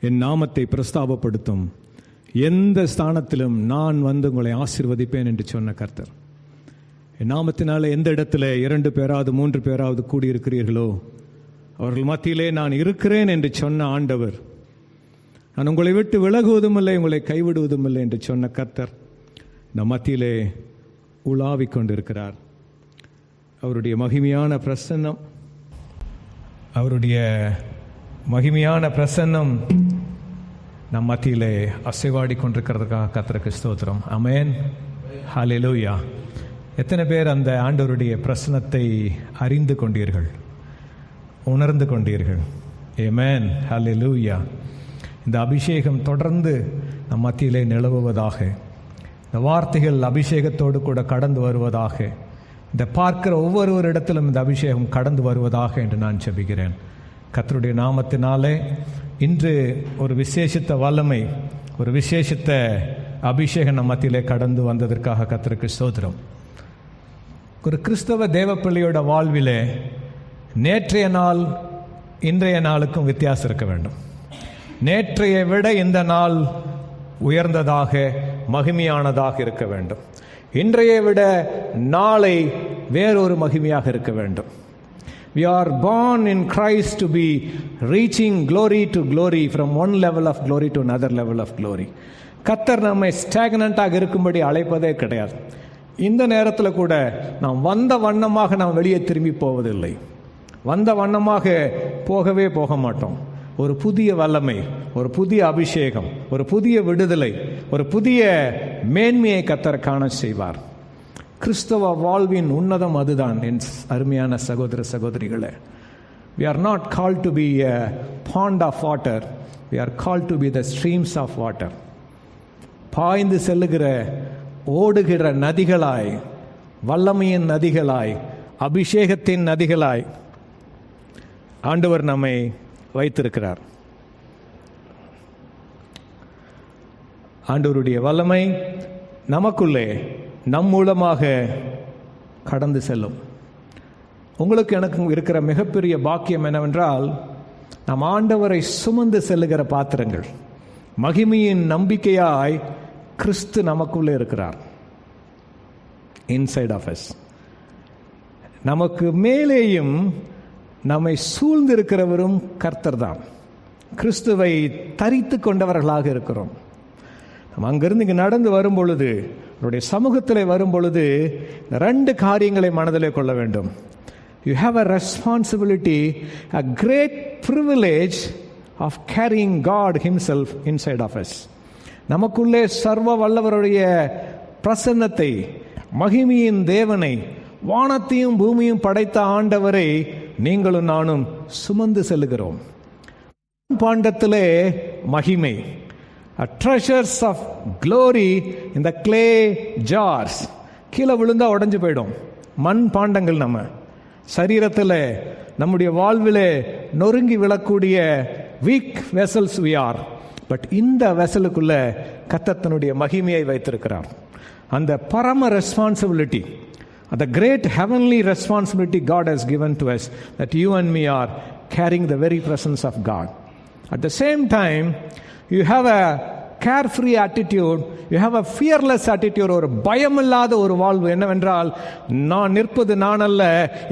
என் நாமத்தை பிரஸ்தாபப்படுத்தும் எந்த ஸ்தானத்திலும் நான் வந்து உங்களை ஆசீர்வதிப்பேன் என்று சொன்ன கர்த்தர். என் நாமத்தினால எந்த இடத்துல 2 பேராவது 3 பேராவது கூடியிருக்கிறீர்களோ அவர்கள் மத்தியிலே நான் இருக்கிறேன் என்று சொன்ன ஆண்டவர், நான் உங்களை விட்டு விலகுவதும் இல்லை, உங்களை கைவிடுவதும் இல்லை என்று சொன்ன கர்த்தர் நம் மத்தியிலே உலாவிக் கொண்டிருக்கிறார். அவருடைய மகிமையான பிரசன்னம் நம் மத்தியிலே அசைவாடி கொண்டிருக்கிறதுக்காக கர்த்தருக்கு ஸ்தோத்திரம். ஆமென், ஹல்லேலூயா. எத்தனை பேர் அந்த ஆண்டவருடைய பிரசன்னத்தை அறிந்து கொண்டீர்கள், உணர்ந்து கொண்டீர்கள்? ஆமென், ஹல்லேலூயா. இந்த அபிஷேகம் தொடர்ந்து நம் மத்தியிலே நிலவுவதாக, இந்த வார்த்தைகள் அபிஷேகத்தோடு கூட கடந்து வருவதாக, இந்த பார்க்கிற ஒவ்வொருவரிடத்திலும் இந்த அபிஷேகம் கடந்து வருவதாக என்று நான் ஜெபிக்கிறேன். கர்த்தருடைய நாமத்தினாலே இன்று ஒரு விசேஷித்த வல்லமை, ஒரு விசேஷித்த அபிஷேகம் நம் மத்தியிலே கடந்து வந்ததற்காக கர்த்தருக்கு ஸ்தோத்திரம். ஒரு கிறிஸ்தவ தேவப்பிள்ளையோட வாழ்விலே நேற்றைய நாள் இன்றைய நாளுக்கும் வித்தியாசம் இருக்க வேண்டும். நேற்றைய விட இந்த நாள் உயர்ந்ததாக மகிமையானதாக இருக்க வேண்டும். இன்றைய விட நாளை வேறொரு மகிமையாக இருக்க வேண்டும். We are born in Christ to be reaching glory to glory, from one level of glory to another level of glory. கர்த்தர் நம்மை ஸ்டாக்னண்டாக இருக்கும்படி அழைப்பதே கிடையாது. இந்த நேரத்தில் கூட நாம் வந்த வண்ணமாக நாம் வெளியே திரும்பி போவதில்லை, வந்த வண்ணமாக போகவே போக மாட்டோம். ஒரு புதிய வல்லமை, ஒரு புதிய அபிஷேகம், ஒரு புதிய விடுதலை, ஒரு புதிய மேன்மையை கர்த்தர் காண செய்வார். கிறிஸ்தவ வாழ்வின் உன்னதம் அதுதான் என் அருமையான சகோதர சகோதரிகளே. We are not called to be a pond of water, we are called to be the streams of water. பாய்ந்து செல்லுகிற ஓடுகிற நதிகளாய், வல்லமையின் நதிகளாய், அபிஷேகத்தின் நதிகளாய் ஆண்டவர் நம்மை வைத்திருக்கிறார். ஆண்டவருடைய வல்லமை நமக்குள்ளே நம் மூலமாக கடந்து செல்லும். உங்களுக்கு எனக்கு இருக்கிற மிகப்பெரிய பாக்கியம் என்னவென்றால், நாம் ஆண்டவரை சுமந்து செல்லுகிற பாத்திரங்கள். மகிமையின் நம்பிக்கையாய் கிறிஸ்து நமக்குள்ளே இருக்கிறார், இன்சைட் ஆஃப் அஸ். நமக்கு மேலேயும் நம்மை சூழ்ந்திருக்கிறவரும் கர்த்தர் தான். கிறிஸ்துவை தரித்து கொண்டவர்களாக இருக்கிறோம். நம்ம அங்கிருந்து இங்கே நடந்து வரும் பொழுது, அவருடைய சமூகத்தில் வரும் பொழுது 2 காரியங்களை மனதிலே கொள்ள வேண்டும். You have a responsibility, a great privilege of carrying God himself inside of us. நமக்குள்ளே சர்வ வல்லவருடைய பிரசன்னத்தை, மகிமையின் தேவனை, வானத்தையும் பூமியும் படைத்த ஆண்டவரை நீங்களும் நானும் சுமந்து செல்லுகிறோம். பாண்டத்திலே மகிமை, treasures of glory in the clay jars. கீழே விழுந்தா உடைஞ்சு போயிடும். மண் பாண்டங்கள் நம்ம சரீரத்தில், நம்முடைய வாழ்விலே நொறுங்கி விழக்கூடிய weak vessels we are. But இந்த வெசலுக்குள்ள கர்த்தர் தன்னுடைய மகிமையை வைத்திருக்கிறார். அந்த பரம responsibility, the great heavenly responsibility God has given to us, that you and me are carrying the very presence of God. At the same time, you have a carefree attitude, you have a fearless attitude. ஒரு பயமில்லாத ஒரு வாழ்வு. என்னவென்றால், நான் நிற்பது நான் அல்ல,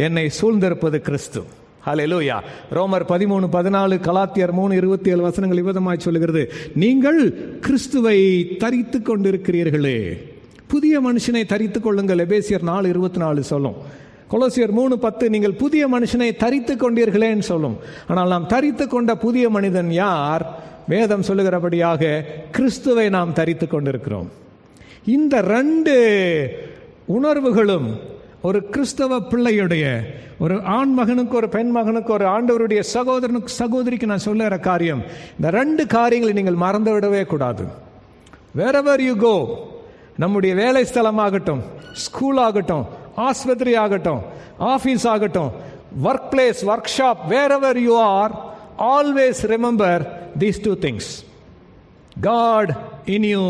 என்னை சூழ்ந்திருப்பது கிறிஸ்து. ஹல்லேலூயா. ரோமர் 13:14, கலாத்தியர் 3:27 வசனங்கள் விதமாய் சொல்லுகிறது, நீங்கள் கிறிஸ்துவை தரித்து கொண்டிருக்கிறீர்களே. புதிய மனுஷனை தரித்து கொள்ளுங்கள். எபேசியர் 4:24 சொல்லும். கொலோசியர் 3:10 நீங்கள் புதிய மனுஷனை தரித்து கொண்டீர்களேன்னு சொல்லும். ஆனால் நாம் தரித்து கொண்ட புதிய மனிதன் யார்? வேதம் சொல்லுகிறபடியாக கிறிஸ்துவை நாம் தரித்து கொண்டிருக்கிறோம். இந்த 2 உணர்வுகளும் ஒரு கிறிஸ்தவ பிள்ளையுடைய, ஒரு ஆண் மகனுக்கு, ஒரு பெண் மகனுக்கு, ஒரு ஆண்டவருடைய சகோதரனுக்கு, சகோதரிக்கு நான் சொல்லுகிற காரியம், இந்த 2 காரியங்களை நீங்கள் மறந்து விடவே கூடாது. wherever you go, நம்முடைய வேலை ஸ்தலமாகட்டும், ஸ்கூல் ஆகட்டும், ஆஸ்பத்திரி ஆகட்டும், ஆஃபீஸ் ஆகட்டும், work place, work shop, wherever you are, always remember these 2 things. God in you,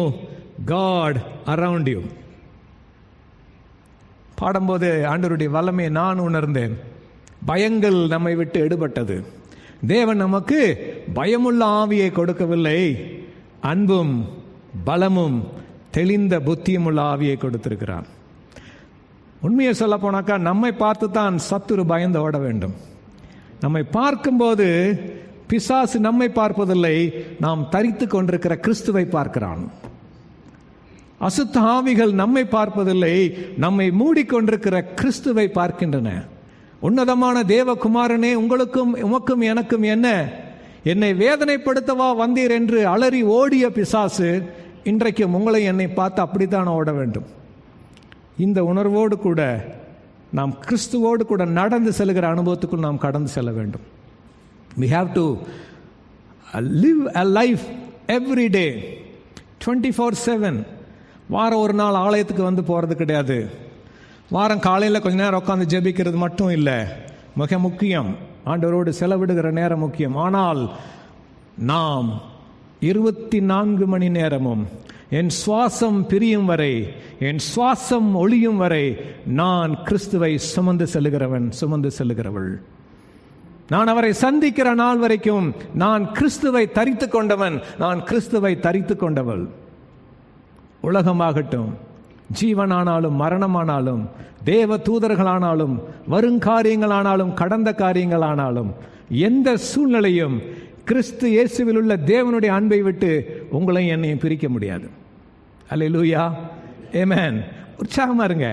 God around you. பாடும்போது ஆண்டவருடைய வல்லமையை நான் உணர்ந்தேன். பயங்கள் நம்மை விட்டு எடுபட்டது. தேவன் நமக்கு பயமுள்ள ஆவியை கொடுக்கவில்லை, அன்பும் பலமும் தெளிந்த புத்தியும் உள்ள ஆவியை கொடுத்திருக்கிறார். உண்மையை சொல்ல போனாக்கா நம்மை பார்த்து தான் சத்துரு பயந்து ஓட வேண்டும். நம்மை பார்க்கும்போது பிசாசு நம்மை பார்ப்பதில்லை, நாம் தரித்து கொண்டிருக்கிற கிறிஸ்துவை பார்க்கிறான். அசுத்த ஆவிகள் நம்மை பார்ப்பதில்லை, நம்மை மூடிக்கொண்டிருக்கிற கிறிஸ்துவை பார்க்கின்றன. உன்னதமான தேவகுமாரனே, உமக்கும் எனக்கும் என்ன? என்னை வேதனைப்படுத்தவா வந்தீர் என்று அலறி ஓடிய பிசாசு இன்றைக்கும் உங்களை என்னை பார்த்து அப்படித்தான் ஓட வேண்டும். இந்த உணர்வோடு கூட நாம் கிறிஸ்துவோடு கூட நடந்து செல்கிற அனுபவத்துக்குள் நாம் கடந்து செல்ல வேண்டும். We have to live a life every day 24/7. வாரம் ஒரு நாள் ஆலயத்துக்கு வந்து போகிறது கிடையாது. வாரம் காலையில் கொஞ்ச நேரம் உட்காந்து ஜெபிக்கிறது மட்டும் இல்லை, மிக முக்கியம். ஆண்டவரோடு செலவிடுகிற நேரம் முக்கியம். ஆனால் நாம் 24 மணி நேரமும் என் சுவாசம் பிரியும் வரை, என் சுவாசம் ஒளியும் வரை நான் கிறிஸ்துவை சுமந்து செல்லுகிறவள். நான் அவரை சந்திக்கிற நாள் வரைக்கும் நான் கிறிஸ்துவை தரித்து கொண்டவன், நான் கிறிஸ்துவை தரித்து கொண்டவள். உலகமாகட்டும், ஜீவனானாலும் மரணமானாலும், தேவ தூதர்களானாலும், வருங்காரியங்களானாலும், கடந்த காரியங்களானாலும், எந்த சூழ்நிலையும் கிறிஸ்து இயேசுவில் உள்ள தேவனுடைய அன்பை விட்டு உங்களையும் என்னையும் பிரிக்க முடியாது. அல்லேலூயா, ஆமென். உற்சாகமா இருங்க.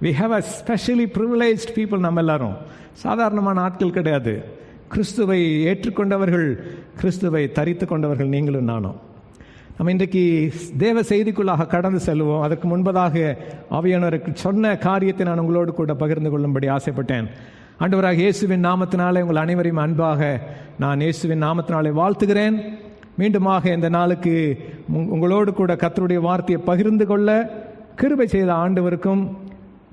we have a specially privileged people. நம்ம எல்லாரும் சாதாரணமான ஆட்கள் கிடையாது. கிறிஸ்துவை ஏற்றுக்கொண்டவர்கள், கிறிஸ்துவை தரித்து கொண்டவர்கள் நீங்களும் நானும். நம்ம இன்றைக்கு தேவ செய்திக்குள்ளாக கடந்து செல்வோம். அதுக்கு முன்பதாக ஆவியானவருக்கு சொன்ன காரியத்தை நான் உங்களோடு கூட பகிர்ந்து கொள்ளும்படி ஆசைப்பட்டேன். ஆண்டவராக இயேசுவின் நாமத்தினாலே உங்கள் அனைவரையும் அன்பாக நான் இயேசுவின் நாமத்தினாலே வாழ்த்துகிறேன். மீண்டுமாக இந்த நாளுக்கு உங்களோடு கூட கர்த்தருடைய வார்த்தையை பகிர்ந்து கொள்ள கிருபை செய்த ஆண்டவருக்கும்,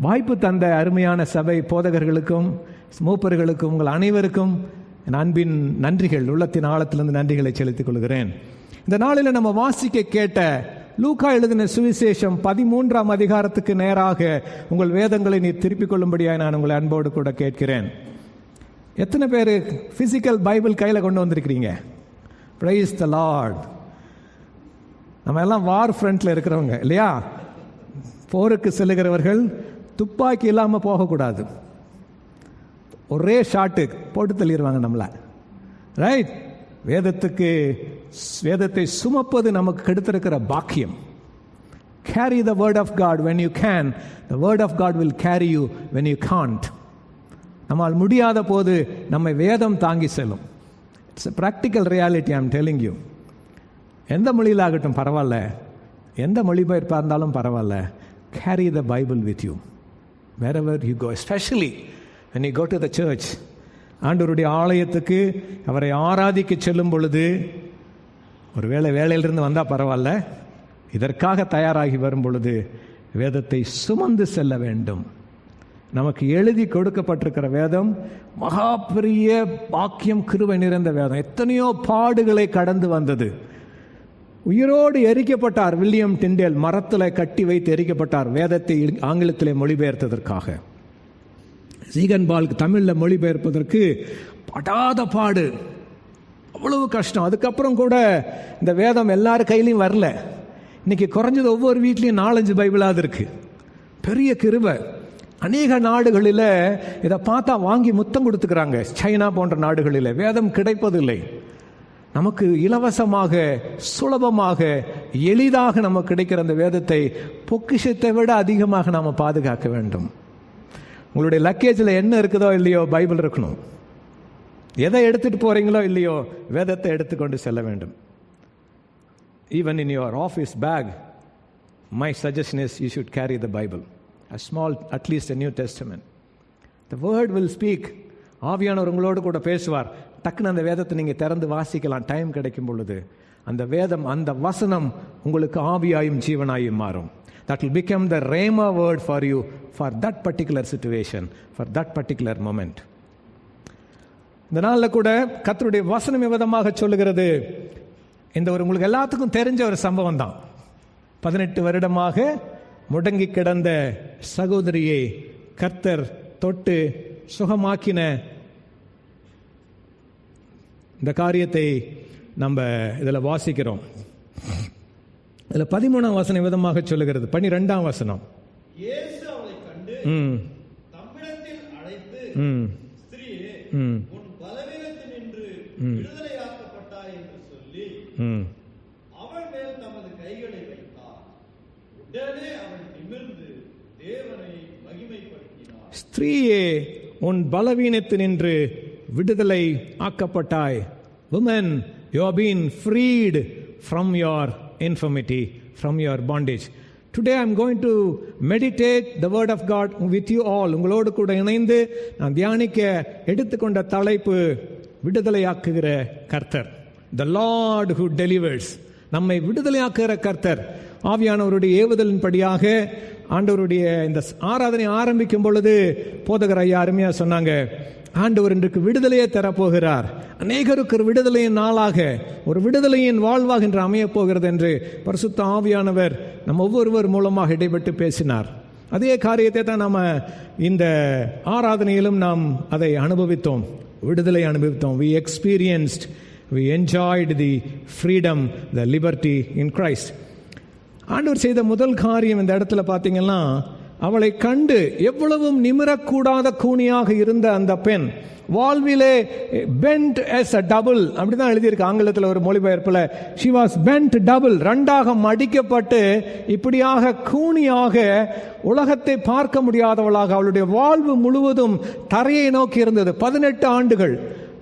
வாய்ப்பு தந்த அருமையான சபை போதகர்களுக்கும், மூப்பர்களுக்கும், உங்கள் அனைவருக்கும் என் அன்பின் நன்றிகள், உள்ளத்தின் ஆழத்திலிருந்து நன்றிகளை செலுத்திக் கொள்கிறேன். இந்த நாளில் நம்ம வாசிக்க கேட்ட லூக்கா எழுதின சுவிசேஷம் 13ஆம் அதிகாரத்துக்கு நேராக உங்கள் வேதங்களை நீ திருப்பிக் கொள்ளும்படியாக நான் உங்களை அன்போடு கூட கேட்கிறேன். எத்தனை பேர் பிசிக்கல் பைபிள் கையில் கொண்டு வந்திருக்கிறீங்க? Praise the Lord. நம்ம எல்லாம் வார் ஃப்ரண்ட்ல இருக்கிறவங்க இல்லையா? போருக்கு செல்லுகிறவர்கள் துப்பாக்கி இல்லாமல் போகக்கூடாது. ஒரே ஷாட்டு போட்டு தள்ளிடுவாங்க நம்மள. ரைட்? வேதத்தை சுமப்பது நமக்கு கெடுத்திருக்கிற பாக்கியம். Carry the word of God when you can. The word of God will carry you when you can't. நம்மால் முடியாத போது நம்மை வேதம் தாங்கி செல்லும். It's a practical reality, I'm telling you. எந்த மொழியில் ஆகட்டும் பரவாயில்ல, எந்த மொழிபெயர்ப்பாக இருந்தாலும் பரவாயில்ல, carry the Bible with you wherever you go, especially when you go to the church. ஆண்டவருடைய ஆலயத்துக்கு அவரை ஆராதிக்க செல்லும் பொழுது, ஒருவேளை வேலையிலிருந்து வந்தால் பரவாயில்ல, இதற்காக தயாராகி வரும் பொழுது வேதத்தை சுமந்து செல்ல வேண்டும். நமக்கு எழுதி கொடுக்கப்பட்டிருக்கிற வேதம் மகா பெரிய பாக்கியம், கிருபை நிறைந்த வேதம். எத்தனையோ பாடுகளை கடந்து வந்தது. உயிரோடு எரிக்கப்பட்டார் வில்லியம் டிண்டேல், மரத்தில் கட்டி வைத்து எரிக்கப்பட்டார் வேதத்தை ஆங்கிலத்திலே மொழிபெயர்த்ததற்காக. சீகன்பால் தமிழில் மொழிபெயர்ப்பதற்கு படாத பாடு, அவ்வளவு கஷ்டம். அதுக்கப்புறம் கூட இந்த வேதம் எல்லார் கையிலையும் வரல. இன்னைக்கு குறைஞ்சது ஒவ்வொரு வீட்லையும் 4-5 பைபிளாவது இருக்கு. பெரிய கிருபை. அநேக நாடுகளில் இதை பார்த்தா வாங்கி முத்தம் கொடுத்துக்கிறாங்க. சைனா போன்ற நாடுகளில் வேதம் கிடைப்பதில்லை. நமக்கு இலவசமாக, சுலபமாக, எளிதாக நமக்கு கிடைக்கிற அந்த வேதத்தை பொக்கிஷத்தை விட அதிகமாக நாம் பாதுகாக்க வேண்டும். உங்களுடைய லக்கேஜில் என்ன இருக்குதோ இல்லையோ பைபிள் இருக்கணும். எதை எடுத்துட்டு போறீங்களோ இல்லையோ வேதத்தை எடுத்துக்கொண்டு செல்ல வேண்டும். Even in your office bag, my suggestion is you should carry the Bible, a small, at least a New Testament. The word will speak. ஆவியானவர் உங்களோடு கூட பேசுவார். டக்குன்னு அந்த வேதத்தை நீங்கள் திறந்து வாசிக்கலாம் டைம் கிடைக்கும் பொழுது. அந்த வேதம், அந்த வசனம் உங்களுக்கு ஆவியாயும் ஜீவனாயும் மாறும். That will become the rhema word for you for that particular situation, for that particular moment. இந்த நாளில் கூட கர்த்தருடைய வசனம் விதமாக சொல்லுகிறது. இந்த ஒரு உங்களுக்கு எல்லாத்துக்கும் தெரிஞ்ச ஒரு சம்பவம் தான். 18 வருடமாக முடங்கி கிடந்த சகோதரியை கர்த்தர் தொட்டு சுகமாக்கின இந்த காரியத்தை நம்ம இதில் வாசிக்கிறோம். இதில் 13ஆம் வசனம் விதமாக சொல்லுகிறது. 12ஆம் வசனம், இயேசு அவளை கண்டு தம்மிடத்தில் அழைத்து, ஸ்திரீயே, உன் பலவீனத்தினின்று விடுதலையாக்கப்பட்டாய் என்று சொல்லி அவள் மேல் தமது கைகளை வைத்தார். உடனே அவள் நிமிர்ந்து தேவனை மகிமைப்படுத்தினார். ஸ்திரீயே, உன் பலவீனத்தினின்று விடுதலை ஆக்கப்பட்டாய். Woman, you have been freed from your infirmity, from your bondage. Today I am going to meditate the word of God with you all. உங்களோடு கூட இணைந்து நான் தியானிக்க எடுத்துக்கொண்ட தலைப்பு விடுதலையாக்குகிற கர்த்தர். The Lord who delivers. நம்மை விடுதலையாக்குகிற கர்த்தர். ஆவியானவருடைய ஏவுதலின்படியாக ஆண்டவருடைய இந்த ஆராதனை ஆரம்பிக்கும் பொழுது போதகர் ஐயா அருமையா சொன்னாங்க, ஆண்டவர் இன்றைக்கு விடுதலையை தரப்போகிறார். அநேகருக்கு ஒரு விடுதலையின் நாளாக, ஒரு விடுதலையின் வாழ்வாக என்று அமையப் போகிறது என்று பரிசுத்த ஆவியானவர் நம்ம ஒவ்வொருவர் மூலமாக இடைப்பட்டு பேசினார். அதே காரியத்தை தான் நாம் இந்த ஆராதனையிலும் நாம் அதை அனுபவித்தோம், விடுதலை அனுபவித்தோம். We experienced, we enjoyed the freedom, the liberty in Christ. ஆண்டவர் செய்த முதல் காரியம் இந்த இடத்துல பார்த்தீங்கன்னா, அவளை கண்டு எவ்வளவும் நிமிரக்கூடாத கூனியாக இருந்த அந்த பெண் வாழ்விலே bent as a double, அப்படிதான் எழுதியிருக்கு ஆங்கிலத்தில் ஒரு மொழிபெயர்ப்பில். she was bent double, ரெண்டாக மடிக்கப்பட்டு இப்படியாக கூனியாக உலகத்தை பார்க்க முடியாதவளாக அவளுடைய வாழ்வு முழுவதும் தரையை நோக்கி இருந்தது. 18 ஆண்டுகள்,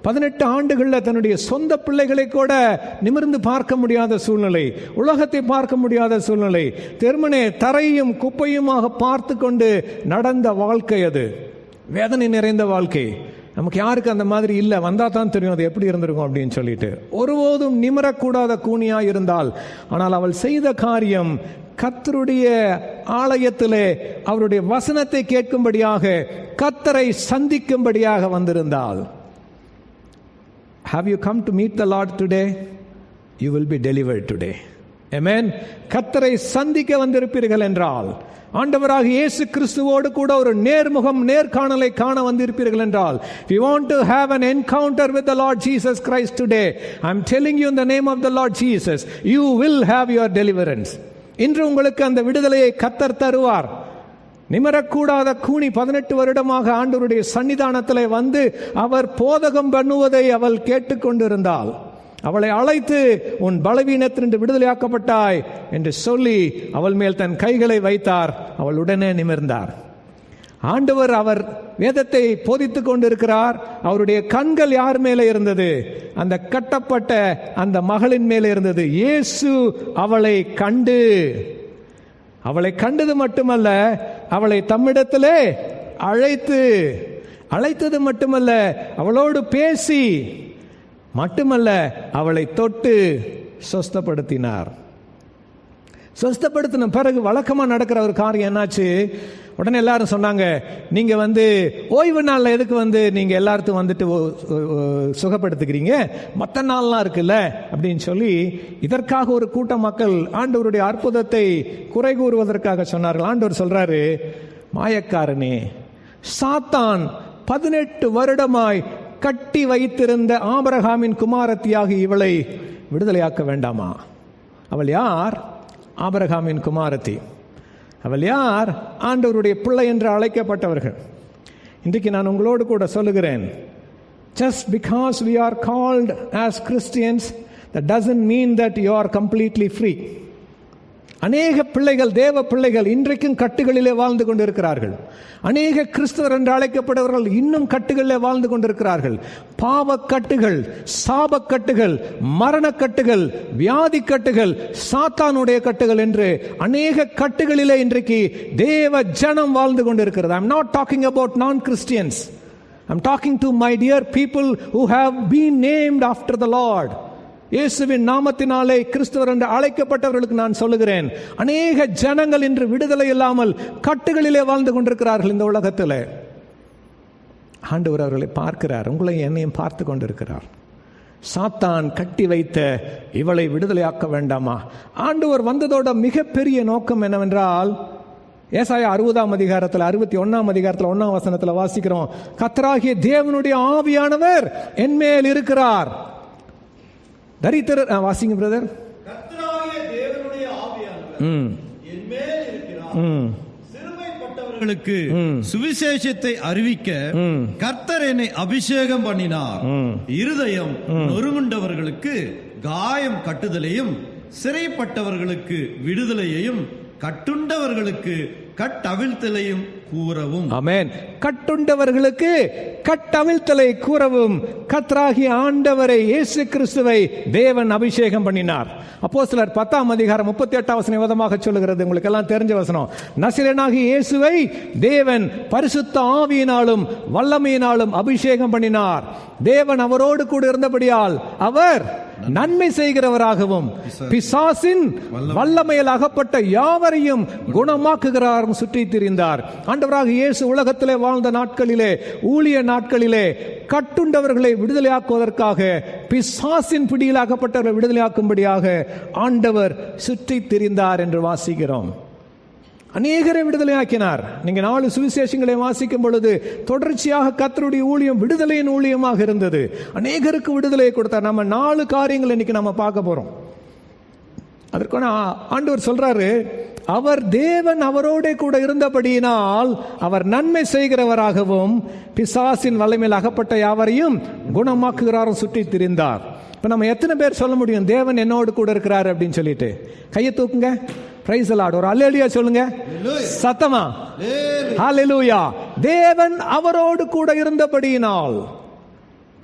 18 ஆண்டுகளில் தன்னுடைய சொந்த பிள்ளைகளை கூட நிமிர்ந்து பார்க்க முடியாத சூழ்நிலை, உலகத்தை பார்க்க முடியாத சூழ்நிலை, தெருமனே தரையும் குப்பையுமாக பார்த்து கொண்டு நடந்த வாழ்க்கை. அது வேதனை நிறைந்த வாழ்க்கை. நமக்கு யாருக்கு அந்த மாதிரி இல்லை, வந்தா தான் தெரியும் அது எப்படி இருந்திருக்கும் அப்படின்னு சொல்லிட்டு. ஒருபோதும் நிமிரக்கூடாத கூனியா இருந்தால், ஆனால் அவள் செய்த காரியம் கர்த்தருடைய ஆலயத்திலே அவருடைய வசனத்தை கேட்கும்படியாக, கர்த்தரை சந்திக்கும்படியாக வந்திருந்தாள். Have you come to meet the Lord today? You will be delivered today. Amen. கர்த்தரை சந்திக்க வந்திருப்பீர்கள் என்றால், ஆண்டவராக இயேசு கிறிஸ்துவோடு கூட ஒரு நேர்காணலை காண வந்திருப்பீர்கள் என்றால், if you want to have an encounter with the Lord Jesus Christ today, I am telling you in the name of the Lord Jesus, you will have your deliverance. இன்று உங்களுக்கு அந்த விடுதலையை கர்த்தர் தருவார். நிமரக்கூடாத கூனி 18 வருடமாக ஆண்டவருடைய சன்னிதானத்தில் வந்து அவர் போதகம் பண்ணுவதை அவள் கேட்டுக்கொண்டிருந்தாள். அவளை அழைத்து உன் பலவீனத்தினின்று விடுதலையாக்கப்பட்டாய் என்று சொல்லி அவள் மேல் தன் கைகளை வைத்தார். அவள் உடனே நிமிர்ந்தார். ஆண்டவர் அவர் வேதத்தை போதித்துக் கொண்டிருக்கிறார். அவருடைய கண்கள் யார் மேலே இருந்தது? அந்த கட்டப்பட்ட அந்த மகளின் மேலே இருந்தது. இயேசு அவளை கண்டு, அவளை கண்டது மட்டுமல்ல, அவளை தம்மிடத்திலே அழைத்தது மட்டுமல்ல, அவளோடு பேசி மட்டுமல்ல, அவளை தொட்டு சொஸ்தப்படுத்தினார். சொஸ்தப்படுத்தின பிறகு வழக்கமாக நடக்கிற ஒரு காரியம் என்னாச்சு? உடனே எல்லாரும் சொன்னாங்க, நீங்க ஓய்வு நாளில் எதுக்கு நீங்க எல்லாருக்கும் வந்துட்டு சுகப்படுத்துக்கிறீங்க, மற்ற நாள்லாம் இருக்குல்ல அப்படின்னு சொல்லி இதற்காக ஒரு கூட்ட மக்கள் ஆண்டவருடைய அற்புதத்தை குறை கூறுவதற்காக சொன்னார்கள். ஆண்டவர் சொல்றாரு, மாயக்காரனே, சாத்தான் 18 வருடமாய் கட்டி வைத்திருந்த ஆபிரகாமின் குமாரத்தியாக இவளை விடுதலையாக்க வேண்டாமா? அவள் யார்? ஆபிரகாமின் குமாரத்தி. அவள் யார்? ஆண்டவருடைய பிள்ளை என்று அழைக்கப்பட்டவர்கள். இன்றைக்கு நான் உங்களோடு கூட சொல்லுகிறேன், just because we are called as Christians, that doesn't mean that you are completely free. அநேக பிள்ளைகள், தேவ பிள்ளைகள் இன்றைக்கும் கட்டுகளிலே வாழ்ந்து கொண்டிருக்கிறார்கள். அநேக கிறிஸ்தவர் என்று அழைக்கப்பட்டவர்கள் இன்னும் கட்டுகளிலே வாழ்ந்து கொண்டிருக்கிறார்கள். பாவக்கட்டுகள், சாபக்கட்டுகள், மரணக்கட்டுகள், வியாதி கட்டுகள், சாத்தானுடைய கட்டுகள் என்று அநேக கட்டுகளிலே இன்றைக்கு தேவ ஜனம் வாழ்ந்து கொண்டிருக்கிறது. I am not talking about non-Christians. I am talking to my dear people who have been named after the Lord. இயேசுவின் நாமத்தினாலே கிறிஸ்தவர் என்று அழைக்கப்பட்டவர்களுக்கு நான் சொல்லுகிறேன், அநேக ஜனங்கள் இன்று விடுதலை இல்லாமல் கட்டுகளிலே வாழ்ந்து கொண்டிருக்கிறார்கள் இந்த உலகத்தில். ஆண்டவர் அவர்களை பார்க்கிறார், உங்களை என்னையும் பார்த்து கொண்டிருக்கிறார். சாத்தான் கட்டி வைத்த இவளை விடுதலையாக்க வேண்டாமா? ஆண்டவர் வந்ததோட மிகப்பெரிய நோக்கம் என்னவென்றால், ஏசாயா 60ஆம் அதிகாரத்தில் 61ஆம் அதிகாரத்தில் 1ஆம் வசனத்தில் வாசிக்கிறோம், கர்த்தராகிய தேவனுடைய ஆவியானவர் என்மேல் இருக்கிறார். தரித்திரர் வாசிங்க பிரதர். கர்த்தராகிய தேவனுடைய ஆவியானவர் என்மேல் இருக்கிறார். சிறுமைப்பட்டவர்களுக்கு சுவிசேஷத்தை அறிவிக்க கர்த்தர் என்னை அபிஷேகம் பண்ணினார். இருதயம் நொறுங்குண்டவர்களுக்கு காயம் கட்டுதலையும், சிறைப்பட்டவர்களுக்கு விடுதலையையும், கட்டுண்டவர்களுக்கு கட்டவிழ்த்தலையும் கூறவும். ஆமென். கட்டுண்டவர்களுக்கு கட்டவிழ்த்தலை கூறவும் கர்த்தராகிய ஆண்டவரை இயேசு கிறிஸ்துவை தேவன் அபிஷேகம் பண்ணினார். அப்போஸ்தலர் 10:38 விதமாக சொல்லுகிறது. உங்களுக்கு எல்லாம் தெரிஞ்ச வசனம். நசரேயனாகிய இயேசுவை தேவன் பரிசுத்த ஆவியினாலும் வல்லமையினாலும் அபிஷேகம் பண்ணினார். தேவன் அவரோடு கூட இருந்தபடியால் அவர் நன்மை செய்கிறவராகவும் பிசாசின் வல்லமையில் அகப்பட்ட யாவரையும் குணமாக்குகிறாரும் சுற்றி திரிந்தார். ஆண்டவராக இயேசு உலகத்திலே வாழ்ந்த நாட்களிலே, ஊழிய நாட்களிலே, கட்டுண்டவர்களை விடுதலையாக்குவதற்காக, பிசாசின் பிடியில் அகப்பட்டவர்களை விடுதலையாக்கும்படியாக ஆண்டவர் சுற்றி திரிந்தார் என்று வாசிக்கிறோம். அநேகரை விடுதலையாக்கினார். நீங்க 4 சுவிசேஷங்களை வாசிக்கும் பொழுது தொடர்ச்சியாக கர்த்தருடைய ஊழியம் விடுதலையின் ஊழியமாக இருந்தது. அநேகருக்கு விடுதலையை கொடுத்தார். நம்ம 4 காரியங்கள் இன்னைக்கு நம்ம பார்க்க போறோம். அதற்கான ஆண்டவர் சொல்றாரு, அவர் தேவன் அவரோட கூட இருந்தபடியினால் அவர் நன்மை செய்கிறவராகவும் பிசாசின் வல்லமையில் அகப்பட்ட யாவரையும் குணமாக்குகிறாரும் சுற்றி திரிந்தார். இப்ப நம்ம எத்தனை பேர் சொல்ல முடியும் தேவன் என்னோடு கூட இருக்கிறார் அப்படின்னு சொல்லிட்டு? கையை தூக்குங்க. Praise the Lord. ஒரு அல்லேலூயா சொல்லுங்க சத்தமா. ஹalleluya. தேவன் அவரோடு கூட இருந்தபடியினால்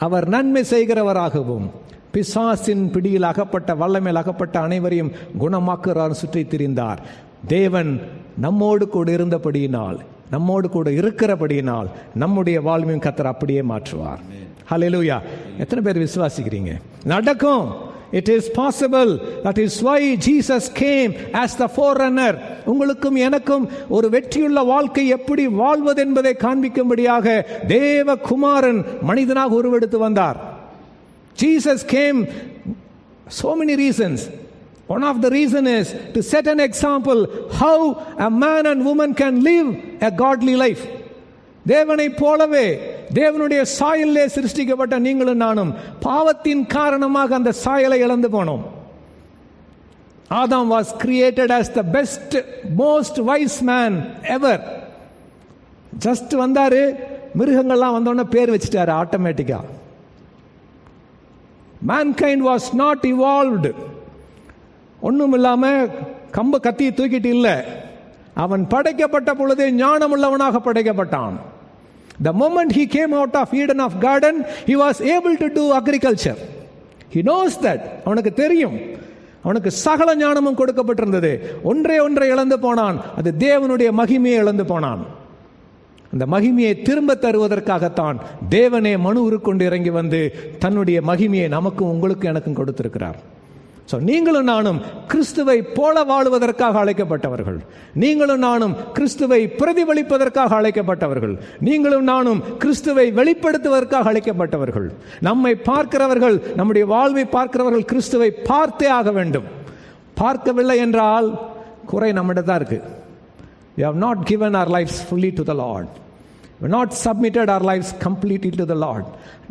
அவர் நன்மை செய்கிறவராகவும் பிசாசின் பிடியில் அகப்பட்ட வல்லமையில் அகப்பட்ட அனைவரையும் குணமாக்குகிறார் சுற்றி திரிந்தார். தேவன் நம்மோடு கூட இருந்தபடியினால், நம்மோடு கூட இருக்கிறபடியினால் நம்முடைய வாழ்வையும் கர்த்தர் அப்படியே மாற்றுவார். ஹalleluya. எத்தனை பேர் விசுவாசிக்கிறீங்க? நடக்கும். It is possible. That is why Jesus came as the forerunner. உங்களுக்கும் எனக்கும் ஒரு வெற்றியுள்ள வாழ்க்கை எப்படி வாழ்வது என்பதை காண்பிக்கும்படியாக தேவகுமாரன் மனிதனாக உருவெடுத்து வந்தார். Jesus came so many reasons. One of the reason is to set an example how a man and woman can live a godly life. தேவனை போலவே தேவனுடைய சாயலிலே சிருஷ்டிக்கப்பட்ட நீங்களும் நானும் பாவத்தின் காரணமாக அந்த சாயலை இழந்து போனோம். ஆதாம் was created as the best, most wise man ever. Just வந்தாரு, மிருகங்கள்லாம் வந்தோடனே பேர் வச்சுட்டாரு ஆட்டோமேட்டிக்கா. mankind was not evolved. ஒன்றும் இல்லாம கம்ப கத்தியை தூக்கிட்டு இல்லை. அவன் படைக்கப்பட்ட பொழுதே ஞானம் உள்ளவனாக படைக்கப்பட்டான். The moment he came out of Eden of garden, he was able to do agriculture. He knows that. அவனுக்கு தெரியும். அவனுக்கு சகல ஞானமும் கொடுக்கப்பட்டிருந்தது. ஒன்றை இழந்து போனான். அது தேவனுடைய மகிமையை இழந்து போனான். அந்த மகிமையை திரும்ப தருவதற்காகத்தான் தேவனே மனு உருக்கொண்டு இறங்கி வந்து தன்னுடைய மகிமையை நமக்கும் உங்களுக்கும் எனக்கும் கொடுத்திருக்கிறார். நீங்களும் நானும் கிறிஸ்துவை போல வாழுவதற்காக அழைக்கப்பட்டவர்கள். நீங்களும் நானும் கிறிஸ்துவை பிரதிபலிப்பதற்காக அழைக்கப்பட்டவர்கள். நீங்களும் நானும் கிறிஸ்துவை வெளிப்படுத்துவதற்காக அழைக்கப்பட்டவர்கள். நம்மை பார்க்கிறவர்கள், நம்முடைய வாழ்வை பார்க்கிறவர்கள் கிறிஸ்துவை பார்த்தே ஆக வேண்டும். பார்க்கவில்லை என்றால் குறை நம்மிடம் தான் இருக்கு. We have not given our lives fully to the Lord. We have not submitted our lives completely to the Lord.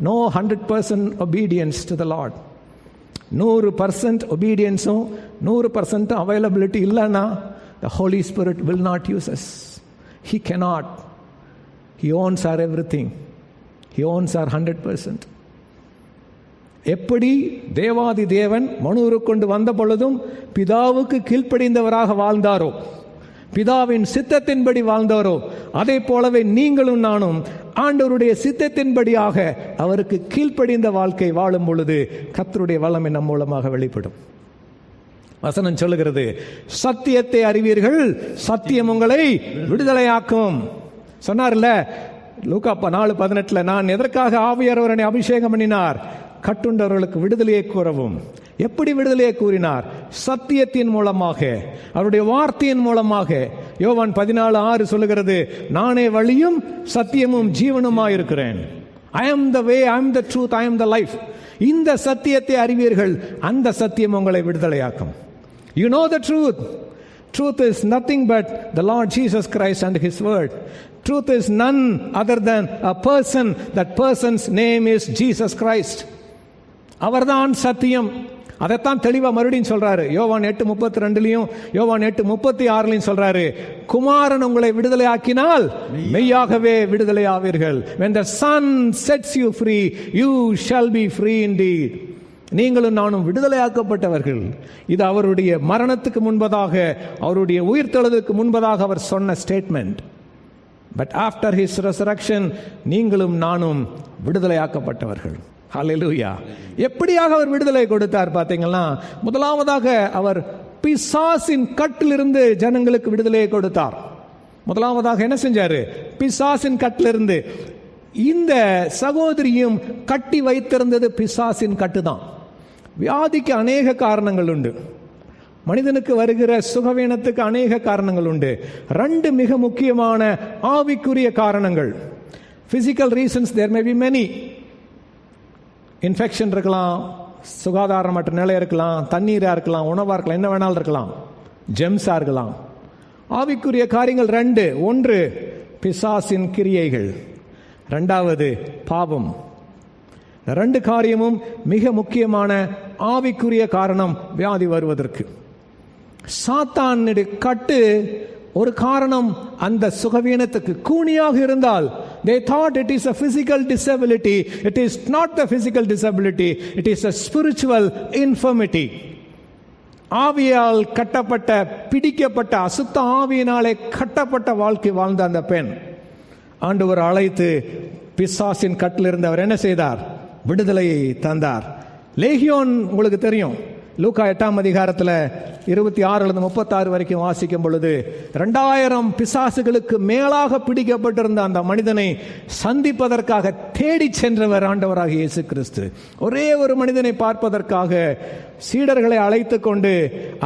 No 100% obedience to the Lord. 100% obedience-உம் 100% availability இல்லைன்னா the Holy Spirit will not use us. He cannot. He owns our everything. He owns our 100%. எப்படி தேவாதி தேவன் மனு கொண்டு வந்த பொழுதும் பிதாவுக்கு கீழ்ப்படிந்தவராக வாழ்ந்தாரோ, பிதாவின் சித்தத்தின்படி வாழ்ந்தாரோ, அதே போலவே நீங்களும் நானும் ஆண்டவருடைய சித்தத்தின்படியாக அவருக்கு கீழ்ப்படிந்த வாழ்க்கை வாழும் பொழுது கர்த்தருடைய வல்லமை நம் மூலமாக வெளிப்படும். வசனம் சொல்லுகிறது, சத்தியத்தை அறிவீர்கள், சத்தியம் உங்களை விடுதலையாக்கும் சொன்னார்ல லூக்கா 4:18. நான் எதற்காக ஆவியானவரை அபிஷேகம் பண்ணினார்? கட்டுண்டவர்களுக்கு விடுதலையை கூறவும். எப்படி விடுதலையை கூறினார்? சத்தியத்தின் மூலமாக, அவருடைய வார்த்தையின் மூலமாக. யோவான் 14:6 சொல்லுகிறது, நானே வழியும் சத்தியமும் ஜீவனுமாய் இருக்கிறேன். I am the way, I am the truth, I am the life. இந்த சத்தியத்தை அறிவீர்கள், அந்த சத்தியம் உங்களை விடுதலையாக்கும். You know the truth. Truth is nothing but the Lord Jesus Christ and His word. Truth is none other than a person. That person's name is Jesus Christ. அவர்தான் சத்தியம். அதைத்தான் தெளிவா மறுபடியும் சொல்றாரு. யோவான் 8:32 யோவான் 8:36 சொல்றாரு, குமாரன் உங்களை விடுதலை ஆக்கினால் மெய்யாகவே விடுதலை ஆவீர்கள். When the Son sets you free, you shall be free indeed. நீங்களும் நானும் விடுதலையாக்கப்பட்டவர்கள். இது அவருடைய மரணத்துக்கு முன்பதாக, அவருடைய உயிர்த்தெழுதலுக்கு முன்பதாக அவர் சொன்ன statement. But after his resurrection நீங்களும் நானும் விடுதலையாக்கப்பட்டவர்கள். ஹல்லேலூயா. எப்படியாக அவர் விடுதலை கொடுத்தார் பார்த்தீங்கன்னா, முதலாவதாக அவர் பிசாசின் கட்டிலிருந்து ஜனங்களுக்கு விடுதலையை கொடுத்தார். முதலாவதாக என்ன செஞ்சாரு? பிசாசின் கட்டிலிருந்து. இந்த சகோதரியும் கட்டி வைத்திருந்தது பிசாசின் கட்டுதான். வியாதிக்கு அநேக காரணங்கள் உண்டு. மனிதனுக்கு வருகிற சுகவீனத்துக்கு அநேக காரணங்கள் உண்டு. 2 மிக முக்கியமான ஆவிக்குரிய காரணங்கள். Physical reasons there may be many. Infection இருக்கலாம், சுகாதாரமற்ற நிலை இருக்கலாம், தண்ணீரா இருக்கலாம், உணவா இருக்கலாம், என்ன வேணாலும் இருக்கலாம், ஜெம்ஸா இருக்கலாம். ஆவிக்குரிய காரியங்கள் 2. 1 பிசாசின் கிரியைகள், 2வது பாவம். 2 காரியமும் மிக முக்கியமான ஆவிக்குரிய காரணம் வியாதி வருவதற்கு. சாத்தானுடைய கட்டு ஒரு காரணம். அந்த சுகவீனத்துக்கு கூனியாக இருந்தால் they thought it is a physical disability. It is not the physical disability, it is a spiritual infirmity. ஆவியால் கட்டப்பட்ட, பிடிக்கப்பட்ட, அசுத்த ஆவியினாலே கட்டப்பட்ட வாழ்க்கை வாழ்ந்த அந்த பெண் ஆண்டவர் அழைத்து பிசாசின் கட்டிலிருந்து அவர் என்ன செய்தார்? விடுதலையை தந்தார். லேகியோன் உங்களுக்கு தெரியும். லூக்கா 8ஆம் அதிகாரத்தில் 26-36 வரைக்கும் வாசிக்கும் பொழுது 2000 பிசாசுகளுக்கு மேலாக பிடிக்கப்பட்டிருந்த அந்த மனிதனை சந்திப்பதற்காக தேடி சென்றவர் ஆண்டவராக இயேசு கிறிஸ்து. ஒரே ஒரு மனிதனை பார்ப்பதற்காக சீடர்களை அழைத்து கொண்டு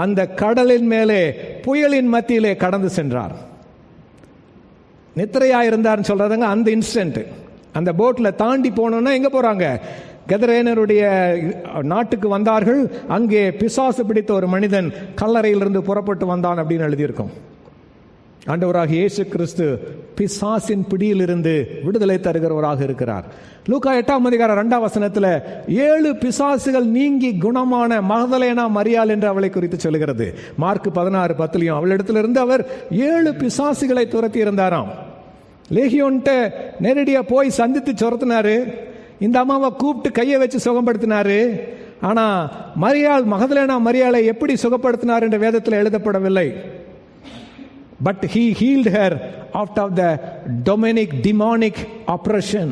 அந்த கடலின் மேலே புயலின் மத்தியிலே கடந்து சென்றார். நித்திரையா இருந்தார்னு சொல்றதுங்க. அந்த இன்ஸ்டன்ட் அந்த போட்ல தாண்டி போனோம்னா எங்க போறாங்க? கெதரேனருடைய நாட்டுக்கு வந்தார்கள். அங்கே பிசாசு பிடித்த ஒரு மனிதன் கல்லறையிலிருந்து புறப்பட்டு வந்தான் அப்படின்னு எழுதியிருக்கும். ஆண்டவராக இயேசு கிறிஸ்து பிசாசின் பிடியிலிருந்து விடுதலை தருகிறவராக இருக்கிறார். லூக்கா 8ஆம் அதிகாரம் 2ஆம் வசனத்தில் 7 பிசாசுகள் நீங்கி குணமான மகதலேனா மரியாள் என்று அவளை குறித்து சொல்கிறது. மார்க் 16:10 அவளிடத்திலிருந்து அவர் 7 பிசாசுகளை துரத்தி இருந்தாராம். லேகியோன்ட்ட நேரடியா போய் சந்தித்து சொரத்தினாரு. இந்த அம்மாவை கூப்பிட்டு கையை வச்சு சுகப்படுத்தினாரு. ஆனா மரியாள், மகதலேனா மரியாளை எப்படி சுகப்படுத்தினார் என்ற வேதத்தில் எழுதப்படவில்லை. But he healed her out of the demonic oppression.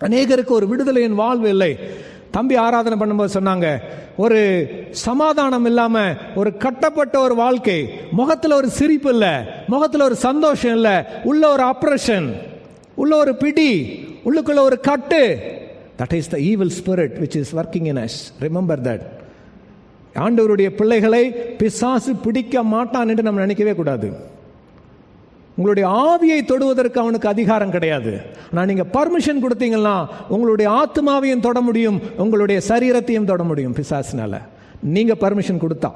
அநேகருக்கு ஒரு விடுதலையின் வாழ்வு இல்லை. தம்பி ஆராதனை பண்ணும்போது சொன்னாங்க, ஒரு சமாதானம் இல்லாம ஒரு கட்டப்பட்ட ஒரு வாழ்க்கை, முகத்துல ஒரு சிரிப்பு இல்ல, முகத்துல ஒரு சந்தோஷம் இல்ல, உள்ள ஒரு அப்ரஷன், உள்ள ஒரு பிடி, உள்ளுக்குள்ள ஒரு கட்டு. That is the evil spirit which is working in us. Remember that. ஆண்டவருடைய பிள்ளைகளை பிசாசு பிடிக்க மாட்டான் என்று நம்ம நினைக்கவே கூடாது. உங்களுடைய ஆவியை தொடுவதற்கு அவனுக்கு அதிகாரம் கிடையாது. நான் நீங்க பர்மிஷன் கொடுத்தீங்கன்னா உங்களுடைய ஆத்மாவையும் தொட முடியும், உங்களுடைய சரீரத்தையும் தொட முடியும் பிசாசினால. நீங்க பர்மிஷன் கொடுத்தா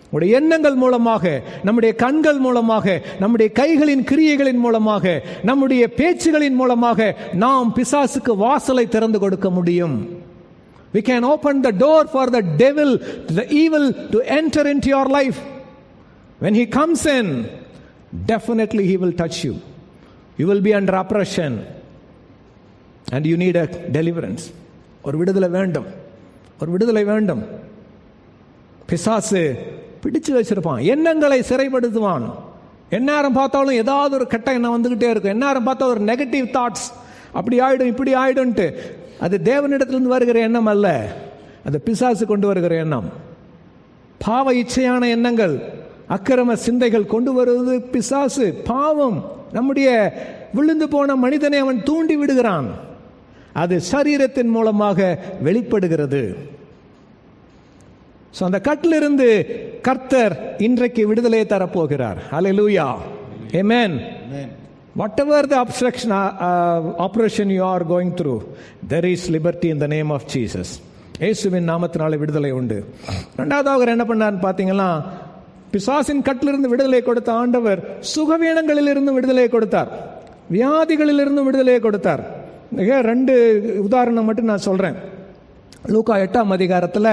உங்களுடைய எண்ணங்கள் மூலமாக, நம்முடைய கண்கள் மூலமாக, நம்முடைய கைகளின் கிரியைகளின் மூலமாக, நம்முடைய பேச்சுகளின் மூலமாக நாம் பிசாசுக்கு வாசலை திறந்து கொடுக்க முடியும். We can open the door for the devil, the evil to enter into your life. When he comes in, definitely he will touch you. You will be under oppression and you need a deliverance. ஒரு விடுதலை வேண்டும், ஒரு விடுதலை வேண்டும். பிசாசு பிடிச்சு வச்சிருப்பான், எண்ணங்களை சிறைப்படுத்துவான். எந்நேரம் பார்த்தாலும் ஏதாவது ஒரு கெட்ட எண்ணம் வந்துகிட்டே இருக்கும். எந்நேரம் பார்த்தா ஒரு நெகட்டிவ் தாட்ஸ், அப்படி ஆயிடும் இப்படி ஆயிடும்ட்டு. அது தேவனிடத்திலிருந்து வருகிற எண்ணம் அல்ல, அது பிசாசு கொண்டு வருகிற எண்ணம். பாவ இச்சையான எண்ணங்கள், அக்கிரம சிந்தைகள் கொண்டு வருவது பிசாசு. பாவம் நம்முடைய விழுந்து போன மனிதனை அவன் தூண்டி விடுகிறான். அது சரீரத்தின் மூலமாக வெளிப்படுகிறது. அந்த கட்டிலிருந்து கர்த்தர் இன்றைக்கு விடுதலையை தரப்போகிறார். ஹல்லேலூயா, ஆமென். Whatever the operation you are going through, there is liberty in the name of Jesus. இயேசுவின் நாமத்தினாலே விடுதலை உண்டு. இரண்டாவது அவர் என்ன பண்ணார்னு பார்த்தீங்கன்னா, பிசாசின் கட்டிலிருந்து விடுதலை கொடுத்த ஆண்டவர் சுகவீனங்களிலிருந்து விடுதலை கொடுத்தார், வியாதிகளிலிருந்து விடுதலை கொடுத்தார். 2 உதாரணம் மட்டும் நான் சொல்றேன். லூக்கா 8ஆம் அதிகாரத்தில்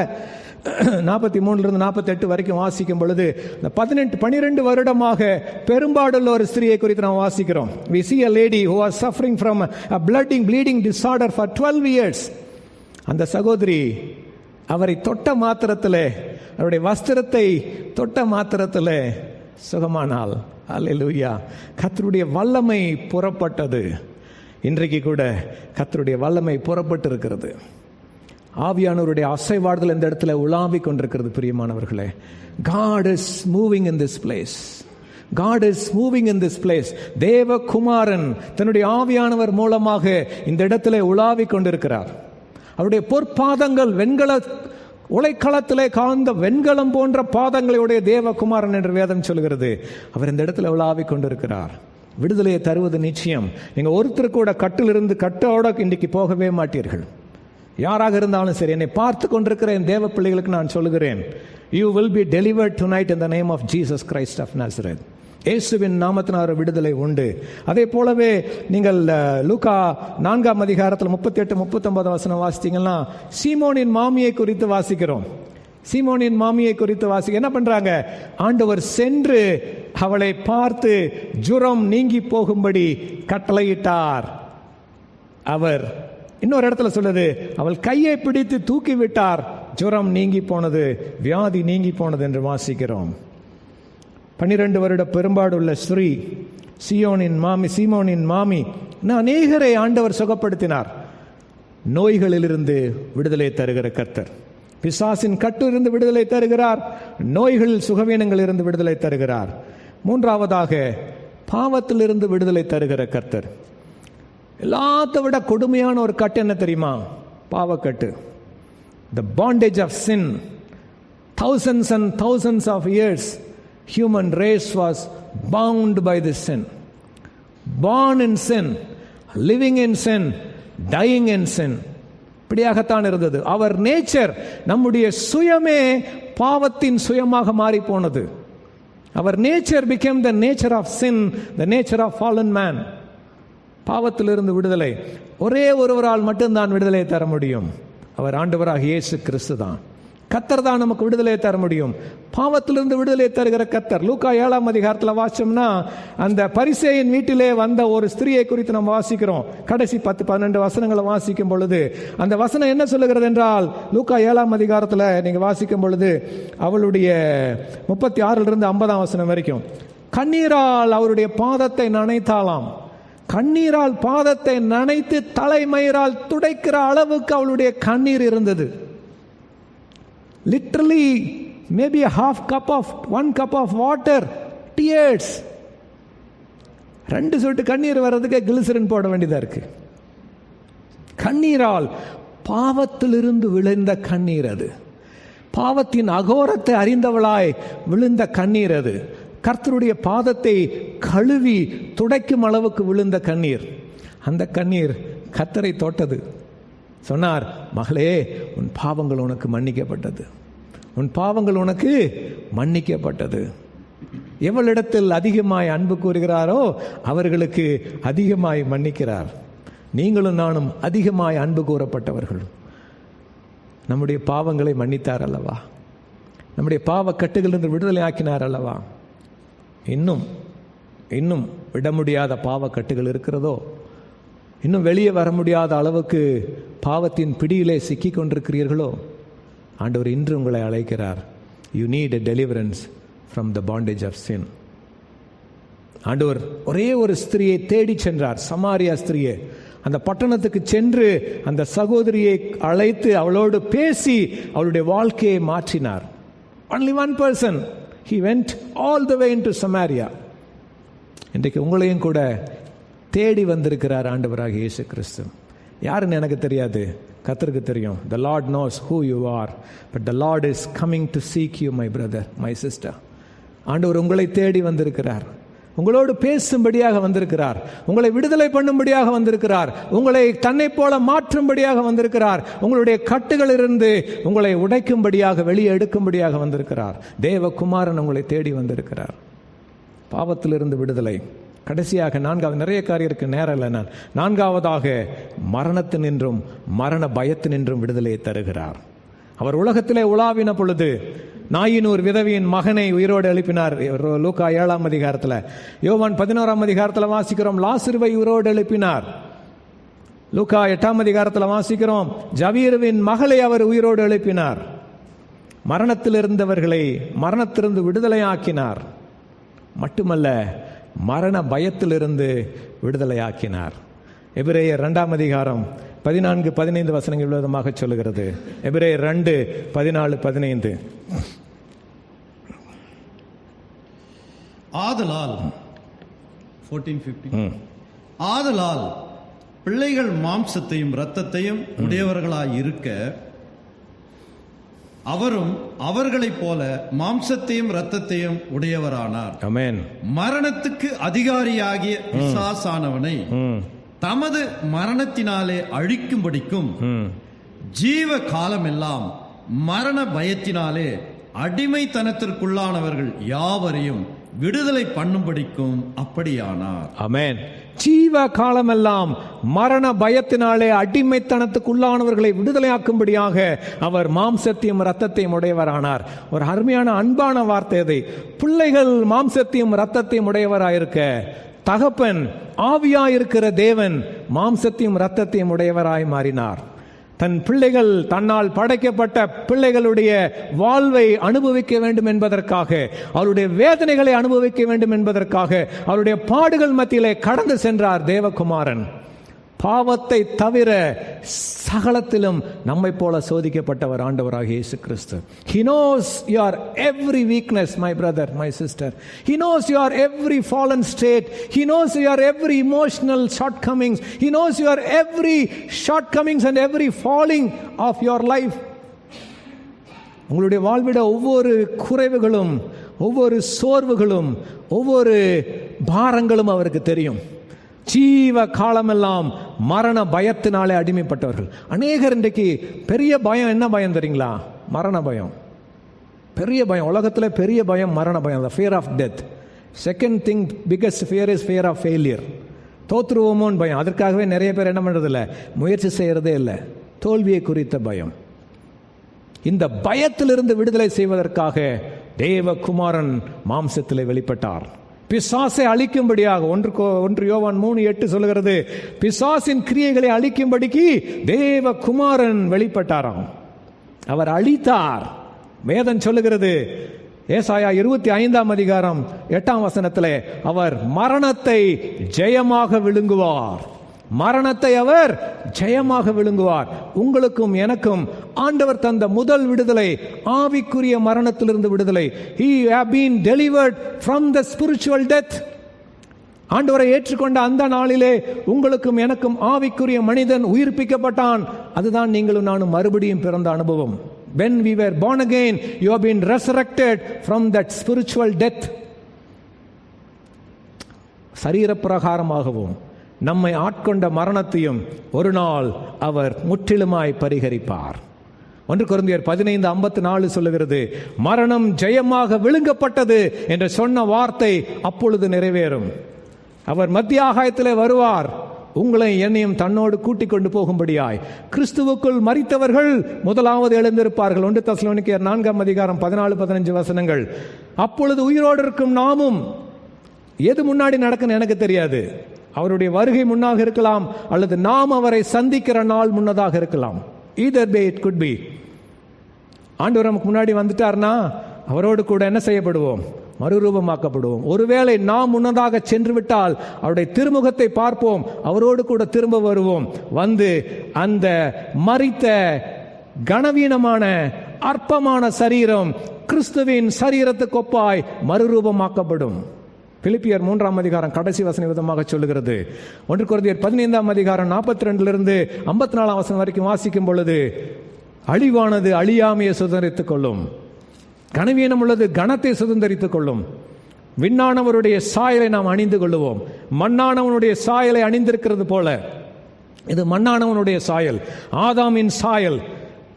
43 48 வரைக்கும் வாசிக்கும் பொழுது 12 வருடமாக பெரும்பாடுள்ள ஒரு ஸ்திரியை குறித்து நாம் வாசிக்கிறோம். We see a lady who was suffering from a bleeding disorder for 12 years. அந்த சகோதரி அவரை தொட்ட மாத்திரத்திலே, அவருடைய வஸ்திரத்தை தொட்ட மாத்திரத்திலே சுகமானாள். அல்லேலூயா. கர்த்தருடைய வல்லமை புறப்பட்டது. இன்றைக்கு கூட கர்த்தருடைய வல்லமை புறப்பட்டு இருக்கிறது. ஆவியானவருடைய அசைவாடுதல் இந்த இடத்துல உலாவிக் கொண்டிருக்கிறது. பிரியமானவர்களே, God is moving in this place. God is moving in this place. தேவகுமாரன் தன்னுடைய ஆவியானவர் மூலமாக இந்த இடத்திலே உலாவிக் கொண்டிருக்கிறார். அவருடைய பொற்பாதங்கள் வெண்கல உலைக்களத்திலே காந்த வெண்கலம் போன்ற பாதங்களுடைய தேவகுமாரன் என்று வேதம் சொல்கிறது. அவர் இந்த இடத்துல உலாவிக் கொண்டிருக்கிறார். விடுதலையை தருவது நிச்சயம். நீங்க ஒருத்தர் கூட கட்டிலிருந்து கட்டோட இன்றைக்கு போகவே மாட்டீர்கள். யாராக இருந்தாலும் சரி, என்னை பார்த்து கொண்டிருக்கிற என் தேவ பிள்ளைகளுக்கு நான் சொல்லுகிறேன், you will be delivered tonight in the name of Jesus Christ of Nazareth. இயேசுவின் நாமத்தினால விடுதலை உண்டு. அதே போலவே நீங்கள் லூக்கா 4ஆம் அதிகாரத்தில் 38 39 வசனம் வாசித்தீங்கன்னா சீமோனின் மாமியை குறித்து வாசிக்கிறோம். சீமோனின் மாமியை குறித்து என்ன பண்றாங்க? ஆண்டவர் சென்று அவளை பார்த்து ஜுரம் நீங்கி போகும்படி கட்டளையிட்டார். அவர் இன்னொரு இடத்துல சொல்லுது, அவள் கையை பிடித்து தூக்கி விட்டார், ஜுரம் நீங்கி போனது, வியாதி நீங்கி போனது என்று வாசிக்கிறோம். 12 வருட பெரும்பாடுள்ள ஸ்ரீ சீமோனின் மாமி அநேகரை ஆண்டவர் சுகப்படுத்தினார். நோய்களிலிருந்து விடுதலை தருகிற கர்த்தர். பிசாசின் கட்டிலிருந்து விடுதலை தருகிறார். நோய்கள் சுகவீனங்கள் இருந்து விடுதலை தருகிறார். மூன்றாவதாக பாவத்திலிருந்து விடுதலை தருகிற கர்த்தர். எல்லாத்த விட கொடுமையான ஒரு கட்டு என்ன தெரியுமா? பாவக்கட்டு. The bondage of sin. Thousands and thousands of years human race was bound by this sin. Born in sin, living in sin, dying in sin. இப்படியாகத்தான் இருந்தது. அவர் நேச்சர், நம்முடைய சுயமே பாவத்தின் சுயமாக மாறி போனது. அவர் nature became the nature of sin, the nature of fallen man. பாவத்திலிருந்து விடுதலை ஒரே ஒருவரால் மட்டும்தான் விடுதலை தர முடியும். அவர் ஆண்டவராக இயேசு கிறிஸ்து தான். கர்த்தர் தான் நமக்கு விடுதலை தர முடியும். பாவத்திலிருந்து விடுதலை தருகிற கர்த்தர். லூக்கா 7ஆம் அதிகாரத்தில் வாசிச்சோம்னா அந்த பரிசேயின் வீட்டிலே வந்த ஒரு ஸ்திரியை குறித்து நம்ம வாசிக்கிறோம். கடைசி 10-12 வசனங்களை வாசிக்கும் பொழுது அந்த வசனம் என்ன சொல்லுகிறது என்றால், லூக்கா 7ஆம் அதிகாரத்தில் நீங்க வாசிக்கும் பொழுது அவளுடைய 36 50 வசனம் வரைக்கும், கண்ணீரால் அவருடைய பாதத்தை நனைத்தாளாம். கண்ணீரால் பாதத்தை நனைத்து தலைமயிரால் துடைக்கிற அளவுக்கு அவளுடைய கண்ணீர் இருந்தது. Literally maybe one cup of water, tears. 2 சொட்டு கண்ணீர் வர்றதுக்கு கிளிசரின் போட வேண்டியதா இருக்கு. கண்ணீரால், பாவத்திலிருந்து விழுந்த கண்ணீர் அது. பாவத்தின் அகோரத்தை அறிந்தவளாய் விழுந்த கண்ணீர் அது. கர்த்தருடைய பாதத்தை கழுவி துடைக்கும் அளவுக்கு விழுந்த கண்ணீர். அந்த கண்ணீர் கர்த்தரை தொட்டது. சொன்னார், மகளே, உன் பாவங்கள் உனக்கு மன்னிக்கப்பட்டது, உன் பாவங்கள் உனக்கு மன்னிக்கப்பட்டது. எவளிடத்தில் அதிகமாய் அன்பு கூறுகிறாரோ அவர்களுக்கு அதிகமாய் மன்னிக்கிறார். நீங்களும் நானும் அதிகமாய் அன்பு கூறப்பட்டவர்கள். நம்முடைய பாவங்களை மன்னித்தார் அல்லவா? நம்முடைய பாவ கட்டுகளிலிருந்து விடுதலை ஆக்கினார் அல்லவா? இன்னும் விட முடியாத பாவ கட்டுகள் இருக்கிறதோ? இன்னும் வெளியே வர முடியாத அளவுக்கு பாவத்தின் பிடியிலே சிக்கி கொண்டிருக்கிறீர்களோ? ஆண்டவர் இன்று உங்களை அழைக்கிறார். You need a deliverance from the bondage of sin. ஆண்டவர் ஒரே ஒரு ஸ்திரியை தேடி சென்றார், சமாரியா ஸ்திரியை. அந்த பட்டணத்துக்கு சென்று அந்த சகோதரியை அழைத்து அவளோடு பேசி அவளுடைய வாழ்க்கையை மாற்றினார். Only one person. He went all the way into Samaria. இன்றைக்கு உங்களையும் கூட தேடி வந்திருக்கிறார் ஆண்டவராக இயேசு கிறிஸ்து. யாருன்னு எனக்கு தெரியாது, கர்த்தருக்கு தெரியும். The Lord knows who you are, but the Lord is coming to seek you, my brother, my sister. ஆண்டவர் உங்களை தேடி வந்திருக்கிறார். உங்களோடு பேசும்படியாக வந்திருக்கிறார். உங்களை விடுதலை பண்ணும்படியாக வந்திருக்கிறார். உங்களை தன்னை போல மாற்றும்படியாக வந்திருக்கிறார். உங்களுடைய கட்டுகளிலிருந்து உங்களை உடைக்கும்படியாக, வெளியே எடுக்கும்படியாக வந்திருக்கிறார். தேவகுமாரன் உங்களை தேடி வந்திருக்கிறார். பாவத்திலிருந்து விடுதலை. கடைசியாக 4வது, நிறைய காரியம் இருக்கு, நேரம் இல்லை. 4வதாக மரணத்தினின்றும் மரண பயத்தினின்றும் விடுதலையை தருகிறார். அவர் உலகத்திலே உலாவின பொழுது நாயினூர் விதவியின் மகனை உயிரோடு எழுப்பினார். லூக்கா 7ஆம் அதிகாரத்தில். யோவான் 11ஆம் அதிகாரத்தில் வாசிக்கிறோம் லாசருவை உயிரோடு எழுப்பினார். லூக்கா 8ஆம் அதிகாரத்தில் வாசிக்கிறோம் ஜவீருவின் மகளை அவர் உயிரோடு எழுப்பினார். மரணத்தில் இருந்தவர்களை மரணத்திலிருந்து விடுதலையாக்கினார். மட்டுமல்ல, மரண பயத்திலிருந்து விடுதலையாக்கினார். எபிரேயர் 2ஆம் அதிகாரம் 14-15 வசனங்கள் விரோதமாக சொல்லுகிறது. எபிரேயர் 2:14-15. ஆதலால் 14:15 ஆதலால் பிள்ளைகள் மாம்சத்தையும் இரத்தத்தையும் உடையவர்களாய் இருக்க அவரும் அவர்களைப் போல மாம்சத்தையும் இரத்தத்தையும் உடையவரானார். ஆமென். மரணத்துக்கு அதிகாரியாகிய பிசாசானவனை தமது மரணத்தினாலே அழிக்கும்படிக்கும் ஜீவ காலமெல்லாம் மரண பயத்தினாலே அடிமைத்தனத்திற்குள்ளானவர்கள் யாவரையும் விடுதலை பண்ணும்படிக்கும் அப்படியானார். ஆமென். ஜீவ காலமெல்லாம் மரண பயத்தினாலே அடிமைத்தனத்துக்குள்ளானவர்களை விடுதலையாக்கும்படியாக அவர் மாம்சத்தையும் இரத்தத்தையும் உடையவரானார். ஒரு அருமையான அன்பான வார்த்தை அது. பிள்ளைகள் மாம்சத்தையும் இரத்தத்தையும் உடையவராயிருக்க, தகப்பன் ஆவியாயிருக்கிற தேவன் மாம்சத்தையும் இரத்தத்தையும் உடையவராய் மாறினார். தன் பிள்ளைகள், தன்னால் படைக்கப்பட்ட பிள்ளைகளுடைய வாழ்வை அனுபவிக்க வேண்டும் என்பதற்காக, அவருடைய வேதனைகளை அனுபவிக்க வேண்டும் என்பதற்காக அவருடைய பாடுகள் மத்தியிலே கடந்து சென்றார் தேவகுமாரன். பாவத்தை தவிர சகலத்திலும் நம்மை போல சோதிக்கப்பட்டவர் ஆண்டவராக இயேசு கிறிஸ்து. He knows your every weakness, my brother, my sister. He knows your every fallen state. He knows your every emotional shortcomings. He knows your every shortcomings and every falling of your life. உங்களுடைய வாழ்விட ஒவ்வொரு குறைவுகளும், ஒவ்வொரு சோர்வுகளும், ஒவ்வொரு பாரங்களும் அவருக்கு தெரியும். ஜீவ காலமெல்லாம் மரண பயத்தினாலே அடிமைப்பட்டவர்கள் அநேகர். இன்றைக்கு பெரிய பயம் என்ன பயம் தெரியுங்களா? மரண பயம். பெரிய பயம், உலகத்தில் பெரிய பயம் மரண பயம், the fear of death. Second thing, biggest fear is fear of failure. தோற்றுருவோமோன்னு பயம். அதற்காகவே நிறைய பேர் என்ன பண்ணுறதில்ல, முயற்சி செய்கிறதே இல்லை. தோல்வியை குறித்த பயம். இந்த பயத்திலிருந்து விடுதலை செய்வதற்காக தேவகுமாரன் மாம்சத்திலே வெளிப்பட்டார். பிசாசை அழிக்கும்படியாக. 1 யோவான் 3:8 சொல்லுகிறது, பிசாசின் கிரியைகளை அழிக்கும்படிக்கு தேவகுமாரன் வெளிப்பட்டாராம். அவர் அழித்தார். வேதம் சொல்லுகிறது, ஏசாயா 25ஆம் அதிகாரம் 8ஆம் வசனத்திலே, அவர் மரணத்தை ஜெயமாக விழுங்குவார். மரணத்தை அவர் ஜெயமாக விழுங்குவார். உங்களுக்கும் எனக்கும் ஆண்டவர் தந்த முதல் விடுதலை ஆவிக்குரிய மரணத்திலிருந்து விடுதலை. He have been delivered from the spiritual death. ஆண்டவரை ஏற்றுக்கொண்ட அந்த நாளிலே உங்களுக்கும் எனக்கும் ஆவிக்குரிய மனிதன் உயிர்ப்பிக்கப்பட்டான். அதுதான் நீங்களும் நானும் மறுபடியும் பிறந்த அனுபவம். When we were born again, you have been resurrected from that spiritual death. சரீர பிரகாரமாகவும் நம்மை ஆட்கொண்ட மரணத்தையும் ஒரு நாள் அவர் முற்றிலுமாய் பரிகரிப்பார். 1 கொரிந்தியர் 15:54 சொல்லுகிறது, மரணம் ஜெயமாக விழுங்கப்பட்டது என்று சொன்ன வார்த்தை அப்பொழுது நிறைவேறும். அவர் மத்திய ஆகாயத்திலே வருவார், உங்களை என்னையும் தன்னோடு கூட்டிக் கொண்டு போகும்படியாய். கிறிஸ்துவுக்குள் மரித்தவர்கள் முதலாவது எழுந்திருப்பார்கள். 1 தெசலோனிக்கேயர் 4ஆம் அதிகாரம் 14-15 வசனங்கள். அப்பொழுது உயிரோடு இருக்கும் நாமும், எது முன்னாடி நடக்குன்னு எனக்கு தெரியாது, அவருடைய வருகை முன்னாக இருக்கலாம், அல்லது நாம் அவரை சந்திக்கிற நாள் முன்னதாக இருக்கலாம். either way it could be. ஆண்டவர் நமக்கு முன்னாடி வந்துட்டார்னா அவரோடு கூட என்ன செய்யப்படுவோம்? மறுரூபமாக்கப்படுவோம். ஒருவேளை நாம் முன்னதாக சென்று விட்டால் அவருடைய திருமுகத்தை பார்ப்போம், அவரோடு கூட திரும்ப வருவோம். வந்து அந்த மரித்த கனவீனமான அற்பமான சரீரம் கிறிஸ்துவின் சரீரத்துக்கு ஒப்பாய் மறுரூபமாக்கப்படும். பிலிப்பியர் 3ஆம் அதிகாரம் கடைசி வசன விதமாக சொல்லுகிறது. 1 கொரிந்தியர் 15ஆம் அதிகாரம் 42 54 வசனம் வரைக்கும் வாசிக்கும் பொழுது, அழிவானது அழியாமையை சுதந்திரித்துக் கொள்ளும், கனவீனம் உள்ளது கனத்தை சுதந்திரித்துக் கொள்ளும். விண்ணானவருடைய சாயலை நாம் அணிந்து கொள்ளுவோம். மண்ணானவனுடைய சாயலை அணிந்திருக்கிறது போல இது மண்ணானவனுடைய சாயல், ஆதாமின் சாயல்,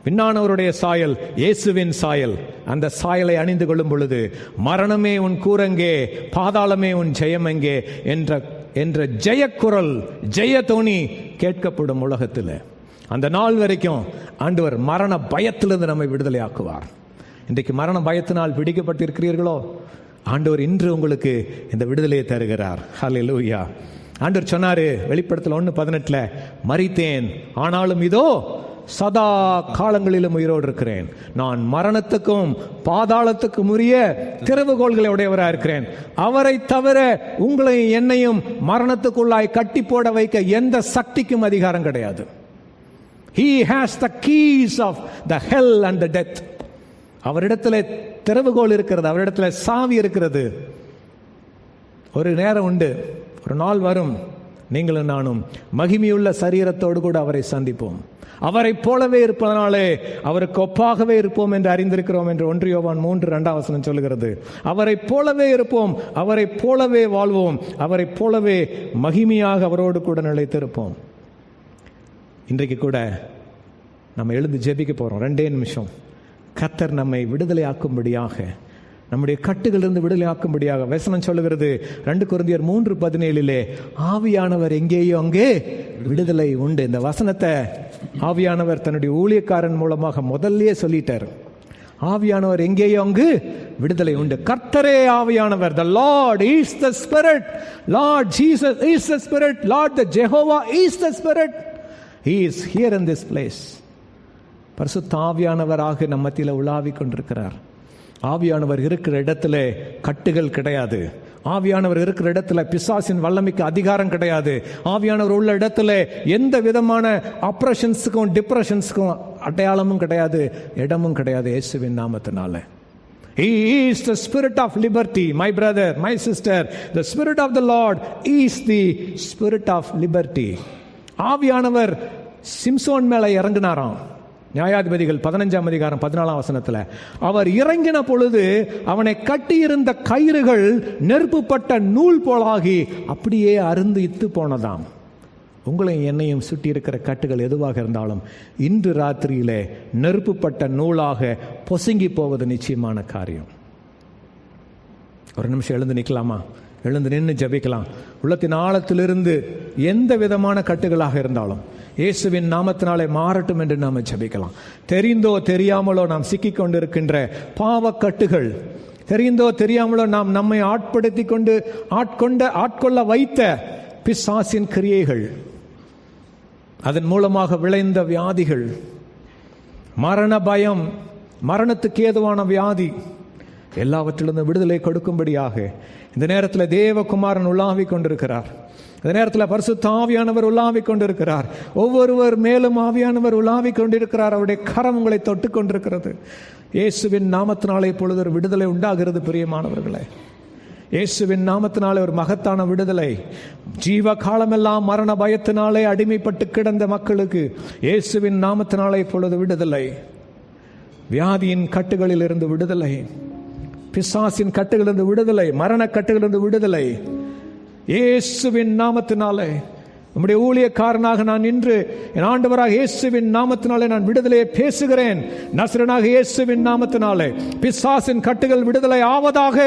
விண்ணானவருடைய சாயல், இயேசுவின் சாயல். அந்த சாயலை அணிந்து கொள்ளும் பொழுது மரணமே உன் கூரங்கே, பாதாளமே உன் ஜெயமெங்கே என்ற ஜெயக்குரல், ஜெய தோனி கேட்கப்படும் உலகத்தில். அந்த நாள் வரைக்கும் ஆண்டவர் மரண பயத்திலிருந்து நம்மை விடுதலை ஆக்குவார். இன்றைக்கு மரண பயத்தினால் பிடிக்கப்பட்டிருக்கிறீர்களோ, ஆண்டவர் இன்று உங்களுக்கு இந்த விடுதலையை தருகிறார். ஹல்லேலூயா. ஆண்டவர் சொன்னாரு வெளிப்படுத்தல் 1:18, மரித்தேன் ஆனாலும் இதோ சதா காலங்களிலும் உயிரோடு இருக்கிறேன், நான் மரணத்துக்கும் பாதாளத்துக்கும் உரிய திறவுகோள்களை உடையவராக இருக்கிறேன், அவரை தவிர உங்களையும் என்னையும் மரணத்துக்குள்ளாய் கட்டி போட வைக்க எந்த சக்திக்கும் அதிகாரம் கிடையாது. He has the keys of the hell and the death. அவரிடத்துல திறவுகோல் இருக்கிறது, அவரிடத்துல சாவி இருக்கிறது. ஒரு நேரம் உண்டு, ஒரு நாள் வரும், நீங்களும் நானும் மகிமையுள்ள சரீரத்தோடு கூட அவரை சந்திப்போம். அவரை போலவே இருப்பதனாலே அவருக்கு ஒப்பாகவே இருப்போம் என்று அறிந்திருக்கிறோம் என்று 1 யோவான் 3:2 சொல்லுகிறது. அவரை போலவே இருப்போம், அவரை போலவே வாழ்வோம், அவரை போலவே மகிமையாக அவரோடு கூட நிலைத்திருப்போம். இன்றைக்கு கூட நம்ம எழுந்து ஜெபிக்க போறோம். 2 நிமிஷம். கர்த்தர் நம்மை விடுதலை ஆக்கும்படியாக, நம்முடைய கட்டுகளிலிருந்து விடுதலை ஆக்கும்படியாக வசனம் சொல்லுகிறது 2 கொரிந்தியர் 3:17, ஆவியானவர் எங்கேயோ அங்கே விடுதலை உண்டு. இந்த வசனத்தை ஆவியானவர் தன்னுடைய ஊழியக்காரன் மூலமாக முதல்லயே சொல்லிட்டார். ஆவியானவர் எங்கேயோ அங்கு விடுதலை உண்டு. கர்த்தரே ஆவியானவர். The Lord is the Spirit. Lord Jesus is the Spirit. Lord the Jehovah is the Spirit. He is here in this place. பரிசுத்த ஆவியானவராக நம்ம மத்தியில் உலாவிக் கொண்டிருக்கிறார். ஆவியானவர் இருக்கிற இடத்துல கட்டுகள் கிடையாது. ஆவியானவர் இருக்கிற இடத்துல பிசாசின் வல்லமைக்கு அதிகாரம் கிடையாது. ஆவியானவர் உள்ள இடத்துல எந்த விதமான ஆப்ரேஷன்ஸுக்கும் டிப்ரெஷன்ஸுக்கும் அடையாளமும் கிடையாது, இடமும் கிடையாது. இயேசுவின் நாமத்தினால. He is the Spirit of liberty, my brother, my sister. The Spirit of the Lord is the Spirit of liberty. ஆவியானவர் சிம்சோன் மேல இறங்கினாராம். நியாயாதிபதிகள் 15:14 அவர் இறங்கின பொழுது அவனை கட்டியிருந்த கயிறுகள் நெருப்புப்பட்ட நூல் போலாகி அப்படியே அருந்து இத்து போனதாம். உங்களையும் என்னையும் சுட்டி இருக்கிற கட்டுகள் எதுவாக இருந்தாலும் இன்று ராத்திரியிலே நெருப்புப்பட்ட நூலாக பொசுங்கி போவது நிச்சயமான காரியம். ஒரு நிமிஷம் எழுந்து நிற்கலாமா? எழுந்து நின்று ஜெபிக்கலாம். உள்ளத்தின் ஆழத்திலிருந்து எந்த விதமான கட்டுகளாக இருந்தாலும் இயேசுவின் நாமத்தினாலே மாறட்டும் என்று நாம் ஜெபிக்கலாம். தெரிந்தோ தெரியாமலோ நாம் சிக்கிக் கொண்டிருக்கின்ற பாவக்கட்டுகள், தெரிந்தோ தெரியாமலோ நாம் நம்மை ஆட்படுத்தி கொண்டு ஆட்கொள்ள வைத்த பிசாசின் கிரியைகள், அதன் மூலமாக விளைந்த வியாதிகள், மரண பயம், மரணத்துக்கு ஏதுவான வியாதி, எல்லாவற்றிலிருந்து விடுதலை கொடுக்கும்படியாக இந்த நேரத்தில் தேவகுமாரன் உலாவிக் கொண்டிருக்கிறார். இந்த நேரத்தில் பரிசுத்த ஆவியானவர் உலாவிக் கொண்டிருக்கிறார். ஒவ்வொருவர் மேலும் ஆவியானவர் உலாவிக் கொண்டிருக்கிறார். அவருடைய கரம் உங்களை தொட்டு கொண்டிருக்கிறது. இயேசுவின் நாமத்தினாலே இப்பொழுது ஒரு விடுதலை உண்டாகிறது. பிரியமானவர்களே, இயேசுவின் நாமத்தினாலே ஒரு மகத்தான விடுதலை. ஜீவ காலமெல்லாம் மரண பயத்தினாலே அடிமைப்பட்டு கிடந்த மக்களுக்கு இயேசுவின் நாமத்தினாலே இப்பொழுது விடுதலை. வியாதியின் கட்டுகளில் இருந்து விடுதலை, பிசாசின் கட்டுகளிலிருந்து விடுதலை, மரண கட்டுகளிலிருந்து விடுதலை இயேசுவின் நாமத்தினாலே. நம்முடைய ஊழியக்காரனாக நான் நின்று என் ஆண்டவராக இயேசுவின் நாமத்தினாலே நான் விடுதலையை பேசுகிறேன். நசரனாக இயேசுவின் நாமத்தினாலே பிசாசின் கட்டுகள் விடுதலை ஆவதாக.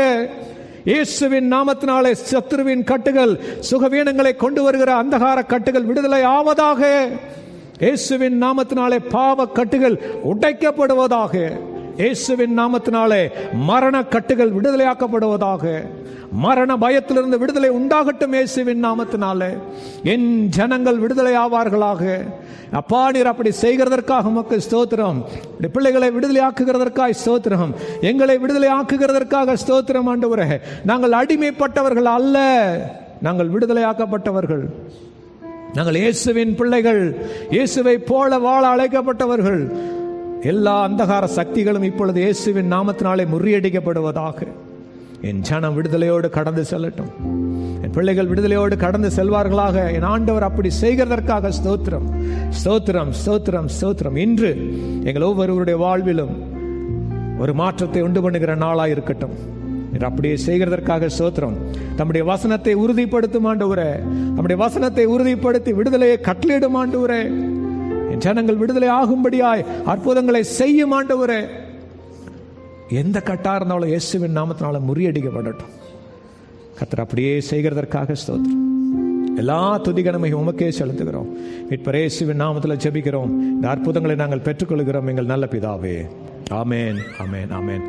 இயேசுவின் நாமத்தினாலே சத்துருவின் கட்டுகள், சுகவீனங்களை கொண்டு வருகிற அந்தகார கட்டுகள் விடுதலை ஆவதாக. இயேசுவின் நாமத்தினாலே பாவ கட்டுகள் உடைக்கப்படுவதாக. இயேசுவின் நாமத்தினாலே மரண கட்டுகள் விடுதலையாக்கப்படுவதாக. மரண பயத்திலிருந்து விடுதலை உண்டாகட்டும் இயேசுவின் நாமத்தினாலே. என் ஜனங்கள் விடுதலை ஆவார்களாக. அப்பா, நீர் அப்படி செய்கிறதற்காக உமக்கு ஸ்தோத்திரம். பிள்ளைகளை விடுதலை ஆக்குகிறதற்காக ஸ்தோத்திரம். எங்களை விடுதலை ஆக்குகிறதற்காக ஸ்தோத்திரம் ஆண்டவரே. நாங்கள் அடிமைப்பட்டவர்கள் அல்ல, நாங்கள் விடுதலை ஆக்கப்பட்டவர்கள். நாங்கள் இயேசுவின் பிள்ளைகள், இயேசுவை போல வாழ அழைக்கப்பட்டவர்கள். எல்லா அந்தகார சக்திகளும் இப்பொழுது இயேசுவின் நாமத்தினாலே முறியடிக்கப்படுவதாக. என் ஜனம் விடுதலையோடு கடந்து செல்லட்டும். என் பிள்ளைகள் விடுதலையோடு கடந்து செல்வார்களாக. என் ஆண்டவர் அப்படி செய்கிறதற்காக ஸ்தோத்திரம், ஸ்தோத்திரம், ஸ்தோத்திரம், ஸ்தோத்திரம். இன்று எங்கள் ஒவ்வொருவருடைய வாழ்விலும் ஒரு மாற்றத்தை உண்டு பண்ணுகிற நாளாக இருக்கட்டும். அப்படியே செய்கிறதற்காக ஸ்தோத்திரம். நம்முடைய வசனத்தை உறுதிப்படுத்தும் ஆண்டவரே, நம்முடைய வசனத்தை உறுதிப்படுத்தி விடுதலையை கட்டளையிடும் ஆண்டவரே. என் ஜனங்கள் விடுதலை ஆகும்படியாய் அற்புதங்களை செய்யும் ஆண்டவரே. எந்த கட்டா இருந்தாலும் இயேசுவின் நாமத்தினால முறியடிக்கப்படட்டும். கர்த்தர் அப்படியே செய்கிறதற்காக ஸ்தோத்திரம். எல்லா துதிகனமை உமக்கே செலுத்துகிறோம். மீட்பர் இயேசுவின் நாமத்தில் ஜெபிக்கிறோம். இந்த அற்புதங்களை நாங்கள் பெற்றுக்கொள்கிறோம் எங்கள் நல்ல பிதாவே. ஆமென், ஆமென், ஆமென்.